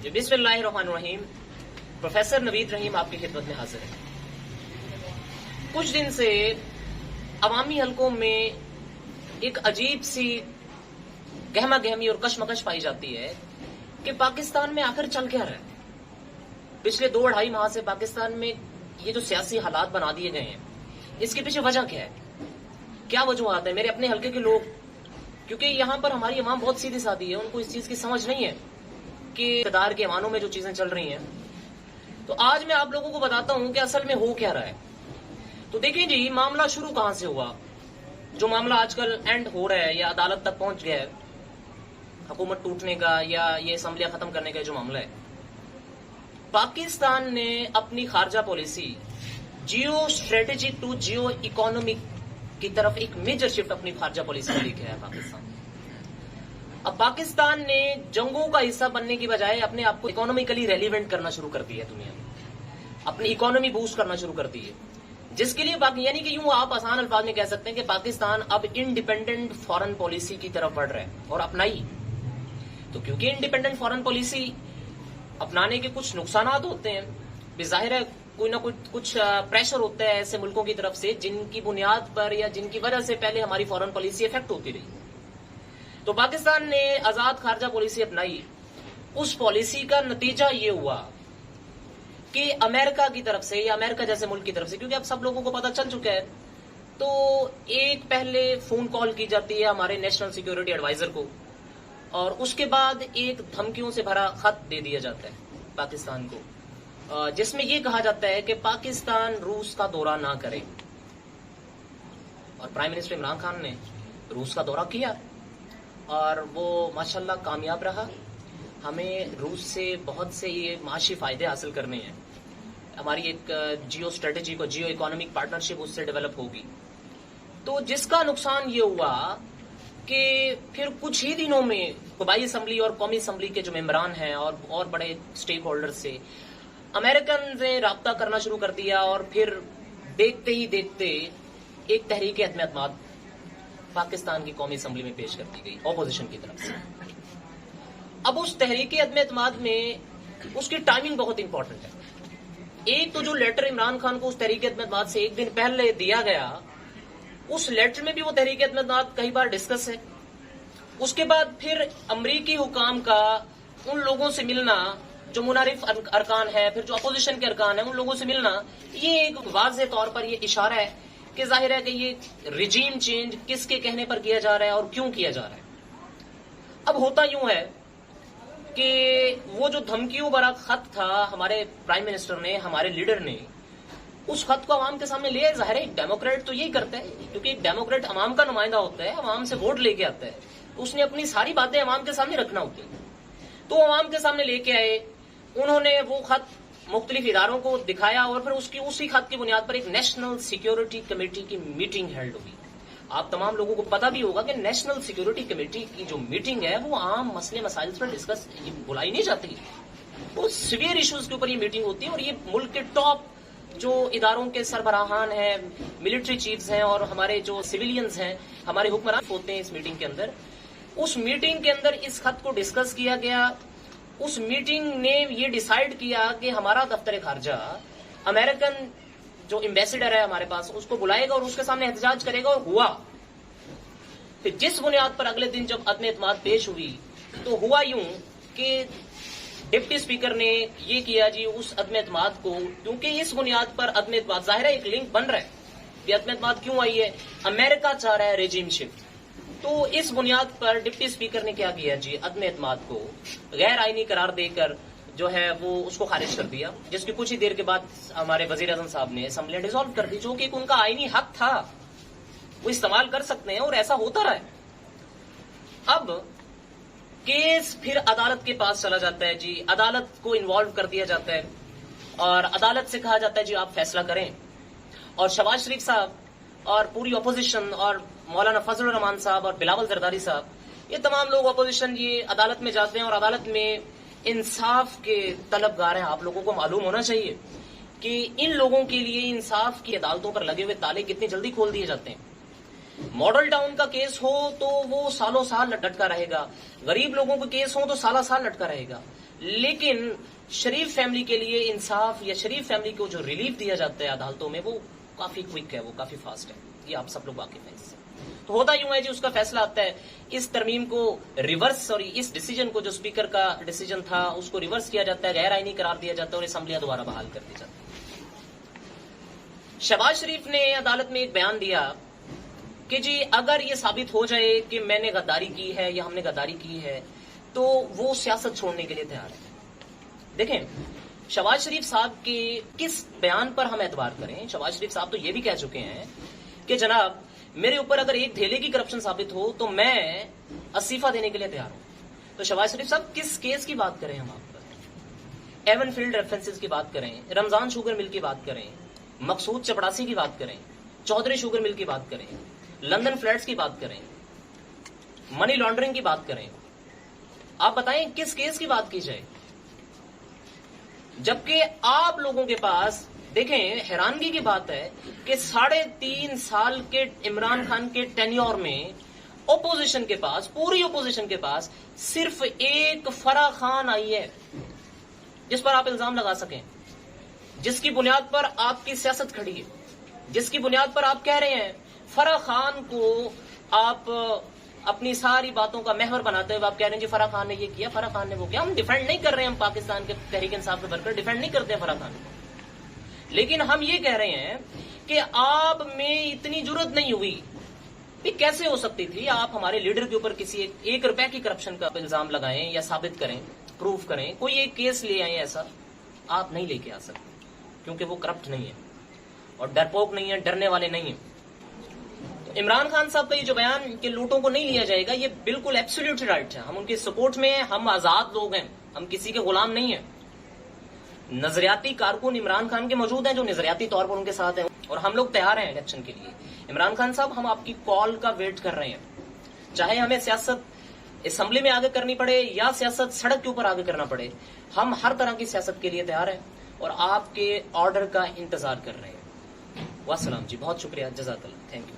جی بسم اللہ الرحمن الرحیم. پروفیسر نوید رحیم آپ کی خدمت میں حاضر ہے. کچھ دن سے عوامی حلقوں میں ایک عجیب سی گہما گہمی اور کشمکش پائی جاتی ہے کہ پاکستان میں آخر چل کیا رہا ہے. پچھلے 2-2.5 ماہ سے پاکستان میں یہ جو سیاسی حالات بنا دیے گئے ہیں اس کے پیچھے وجہ کیا ہے, کیا وجوہات ہے. میرے اپنے حلقے کے لوگ, کیونکہ یہاں پر ہماری عوام بہت سیدھی سادھی ہے, ان کو اس چیز کی سمجھ نہیں ہے کہ اقتدار کے ایوانوں میں جو چیزیں چل رہی ہیں. تو آج میں آپ لوگوں کو بتاتا ہوں کہ اصل میں ہو کیا رہا ہے. تو دیکھیں جی, معاملہ شروع کہاں سے ہوا. جو معاملہ آج کل اینڈ ہو رہا ہے یا عدالت تک پہنچ گیا ہے, حکومت ٹوٹنے کا یا یہ اسمبلیاں ختم کرنے کا جو معاملہ ہے. پاکستان نے اپنی خارجہ policy geo strategy to geo economic کی طرف ایک میجر شفٹ اپنی خارجہ پالیسی میں لے کے آیا پاکستان. اب پاکستان نے جنگوں کا حصہ بننے کی بجائے اپنے آپ کو اکانومیکلی ریلیونٹ کرنا شروع کر دیا ہے. دنیا میں اپنی اکانومی بوسٹ کرنا شروع کر دی ہے, جس کے لیے یعنی کہ یوں آپ آسان الفاظ میں کہہ سکتے ہیں کہ پاکستان اب انڈیپینڈنٹ فارن پالیسی کی طرف بڑھ رہا ہے اور اپنائی. تو کیونکہ انڈیپینڈنٹ فارن پالیسی اپنانے کے کچھ نقصانات ہوتے ہیں, بظاہر ہے کوئی نہ کوئی کچھ پریشر ہوتا ہے ایسے ملکوں کی طرف سے جن کی بنیاد پر یا جن کی وجہ سے پہلے ہماری فارن پالیسی افیکٹ ہوتی رہی. تو پاکستان نے آزاد خارجہ پالیسی اپنائی. اس پالیسی کا نتیجہ یہ ہوا کہ امریکہ کی طرف سے یا امریکہ جیسے ملک کی طرف سے, کیونکہ اب سب لوگوں کو پتہ چل چکا ہے, تو ایک پہلے فون کال کی جاتی ہے ہمارے نیشنل سیکیورٹی ایڈوائزر کو, اور اس کے بعد ایک دھمکیوں سے بھرا خط دے دیا جاتا ہے پاکستان کو, جس میں یہ کہا جاتا ہے کہ پاکستان روس کا دورہ نہ کرے. اور پرائم منسٹر عمران خان نے روس کا دورہ کیا اور وہ ماشاءاللہ کامیاب رہا. ہمیں روس سے بہت سے یہ معاشی فائدے حاصل کرنے ہیں. ہماری ایک جیو اسٹریٹجی کو جیو اکانومک پارٹنرشپ اس سے ڈیولپ ہوگی. تو جس کا نقصان یہ ہوا کہ پھر کچھ ہی دنوں میں قبائلی اسمبلی اور قومی اسمبلی کے جو ممبران ہیں اور بڑے اسٹیک ہولڈر سے امریکن نے رابطہ کرنا شروع کر دیا, اور پھر دیکھتے ہی دیکھتے ایک تحریک عدم اعتماد پاکستان کی قومی اسمبلی میں پیش کر دی گئی اپوزیشن کی طرف سے. اب اس تحریک عدم اعتماد میں اس کی ٹائمنگ بہت امپورٹنٹ ہے. ایک تو جو لیٹر عمران خان کو اس تحریک عدم اعتماد سے ایک دن پہلے دیا گیا, اس لیٹر میں بھی وہ تحریک عدم اعتماد کئی بار ڈسکس ہے. اس کے بعد پھر امریکی حکام کا ان لوگوں سے ملنا جو منحرف ارکان ہے, پھر جو اپوزیشن کے ارکان ہیں, ان لوگوں سے ملنا, یہ ایک واضح طور پر یہ اشارہ ہے کہ ظاہر ہے کہ یہ ریجیم چینج کس کے کہنے پر کیا جا رہا ہے اور کیوں کیا جا رہا ہے. اب ہوتا یوں ہے کہ وہ جو دھمکیوں بھرا خط تھا ہمارے پرائم منسٹر نے, ہمارے لیڈر نے اس خط کو عوام کے سامنے لیا. ظاہر ہے ایک ڈیموکریٹ تو یہی کرتا ہے, کیونکہ ایک ڈیموکریٹ عوام کا نمائندہ ہوتا ہے, عوام سے ووٹ لے کے آتا ہے, اس نے اپنی ساری باتیں عوام کے سامنے رکھنا ہوتی ہیں. تو عوام کے سامنے لے کے آئے, انہوں نے وہ خط مختلف اداروں کو دکھایا, اور پھر اسی خط کی بنیاد پر ایک نیشنل سیکیورٹی کمیٹی کی میٹنگ ہیلڈ ہوئی. آپ تمام لوگوں کو پتا بھی ہوگا کہ نیشنل سیکیورٹی کمیٹی کی جو میٹنگ ہے وہ عام مسئلے مسائل پر ڈسکس بلائی نہیں جاتی, وہ سیویئر ایشوز کے اوپر یہ میٹنگ ہوتی ہے. اور یہ ملک کے ٹاپ جو اداروں کے سربراہان ہیں, ملٹری چیفز ہیں, اور ہمارے جو سویلینز ہیں, ہمارے حکمران ہوتے ہیں اس میٹنگ کے اندر. اس میٹنگ کے اندر اس خط کو ڈسکس کیا گیا. اس میٹنگ نے یہ ڈیسائیڈ کیا کہ ہمارا دفتر خارجہ امریکن جو ایمبیسیڈر ہے ہمارے پاس, اس کو بلائے گا اور اس کے سامنے احتجاج کرے گا. اور ہوا. پھر جس بنیاد پر اگلے دن جب عدم اعتماد پیش ہوئی تو ہوا یوں کہ ڈپٹی اسپیکر نے یہ کیا جی اس عدم اعتماد کو, کیونکہ اس بنیاد پر عدم اعتماد ظاہر ہے ایک لنک بن رہا ہے کہ عدم اعتماد کیوں آئی ہے, امریکہ چاہ رہا ہے ریجیم شفٹ. تو اس بنیاد پر ڈپٹی اسپیکر نے کیا کیا جی, عدم اعتماد کو غیر آئینی قرار دے کر جو ہے وہ اس کو خارج کر دیا, جس کی کچھ ہی دیر کے بعد ہمارے وزیر اعظم صاحب نے اسمبلی ڈیزالو کر دی, جو کہ ان کا آئینی حق تھا, وہ استعمال کر سکتے ہیں, اور ایسا ہوتا رہا ہے. اب کیس پھر عدالت کے پاس چلا جاتا ہے جی, عدالت کو انوالو کر دیا جاتا ہے, اور عدالت سے کہا جاتا ہے جی آپ فیصلہ کریں. اور شہباز شریف صاحب اور پوری اپوزیشن اور مولانا فضل الرحمان صاحب اور بلاول زرداری صاحب, یہ تمام لوگ اپوزیشن یہ عدالت میں جاتے ہیں, اور عدالت میں انصاف کے طلبگار ہیں. آپ لوگوں کو معلوم ہونا چاہیے کہ ان لوگوں کے لیے انصاف کی عدالتوں پر لگے ہوئے تالے کتنی جلدی کھول دیے جاتے ہیں. ماڈل ٹاؤن کا کیس ہو تو وہ سالوں سال لٹکا رہے گا, غریب لوگوں کے کیس ہو تو سالہ سال لٹکا رہے گا. لیکن شریف فیملی کے لیے انصاف یا شریف فیملی کو جو ریلیف دیا جاتا ہے عدالتوں میں وہ کافی کوئک ہے، وہ کافی فاسٹ ہے، یہ آپ سب لوگ واقف ہیں اس سے۔ تو ہوتا یوں ہے جی، اس کا فیصلہ آتا ہے، اس ترمیم کو ریورس اور اس ڈیسیجن کو جو اسپیکر کا ڈیسیجن تھا اس کو ریورس کیا جاتا ہے، غیر آئینی قرار دیا جاتا ہے اور اسمبلیاں دوبارہ بحال کر دی جاتی ہیں۔ شہباز شریف نے عدالت میں ایک بیان دیا کہ جی اگر یہ ثابت ہو جائے کہ میں نے غداری کی ہے یا ہم نے غداری کی ہے تو وہ سیاست چھوڑنے کے لیے تیار ہے۔ دیکھیں شہباز شریف صاحب کے کس بیان پر ہم اعتبار کریں؟ شہباز شریف صاحب تو یہ بھی کہہ چکے ہیں کہ جناب میرے اوپر اگر ایک دھیلے کی کرپشن ثابت ہو تو میں استعفیٰ دینے کے لیے تیار ہوں۔ تو شہباز شریف صاحب کس کیس کی بات کریں ہم آپ پر؟ ایون فیلڈ ریفرنسز کی بات کریں، رمضان شوگر مل کی بات کریں، مقصود چپڑاسی کی بات کریں، چودھری شوگر مل کی بات کریں، لندن فلیٹس کی بات کریں، منی لانڈرنگ کی بات کریں، آپ بتائیں کس کیس کی بات کی جائے؟ جبکہ آپ لوگوں کے پاس دیکھیں حیرانگی کی بات ہے کہ 3.5 سال کے عمران خان کے ٹینیور میں اپوزیشن کے پاس، پوری اپوزیشن کے پاس صرف ایک فرح خان آئی ہے جس پر آپ الزام لگا سکیں، جس کی بنیاد پر آپ کی سیاست کھڑی ہے، جس کی بنیاد پر آپ کہہ رہے ہیں فرح خان کو آپ اپنی ساری باتوں کا محور بناتے ہوئے آپ کہہ رہے ہیں جی فرح خان نے یہ کیا، فرح خان نے وہ کیا۔ ہم ڈیفینڈ نہیں کر رہے ہیں، ہم پاکستان کے تحریک انصاف کے ورکر ڈیفینڈ نہیں کرتے ہیں فرح خان کو، لیکن ہم یہ کہہ رہے ہیں کہ آپ میں اتنی جرت نہیں ہوئی کہ کیسے ہو سکتی تھی آپ ہمارے لیڈر کے اوپر کسی 1 روپے کی کرپشن کا الزام لگائیں یا ثابت کریں، پروف کریں، کوئی ایک کیس لے آئیں، ایسا آپ نہیں لے کے آ سکتے کیونکہ وہ کرپٹ نہیں ہے اور ڈرپوک نہیں ہے، ڈرنے والے نہیں ہیں۔ عمران خان صاحب کا یہ جو بیان کہ لوٹوں کو نہیں لیا جائے گا، یہ بالکل ایبسولوٹ رائٹ ہے، ہم ان کی سپورٹ میں ہیں، ہم آزاد لوگ ہیں، ہم کسی کے غلام نہیں ہیں۔ نظریاتی کارکن عمران خان کے موجود ہیں جو نظریاتی طور پر ان کے ساتھ ہیں اور ہم لوگ تیار ہیں الیکشن کے لیے۔ عمران خان صاحب ہم آپ کی کال کا ویٹ کر رہے ہیں، چاہے ہمیں سیاست اسمبلی میں آگے کرنی پڑے یا سیاست سڑک کے اوپر آگے کرنا پڑے، ہم ہر طرح کی سیاست کے لیے تیار ہیں اور آپ کے آرڈر کا انتظار کر رہے ہیں۔ والسلام جی، بہت شکریہ، جزاک اللہ، تھینک یو۔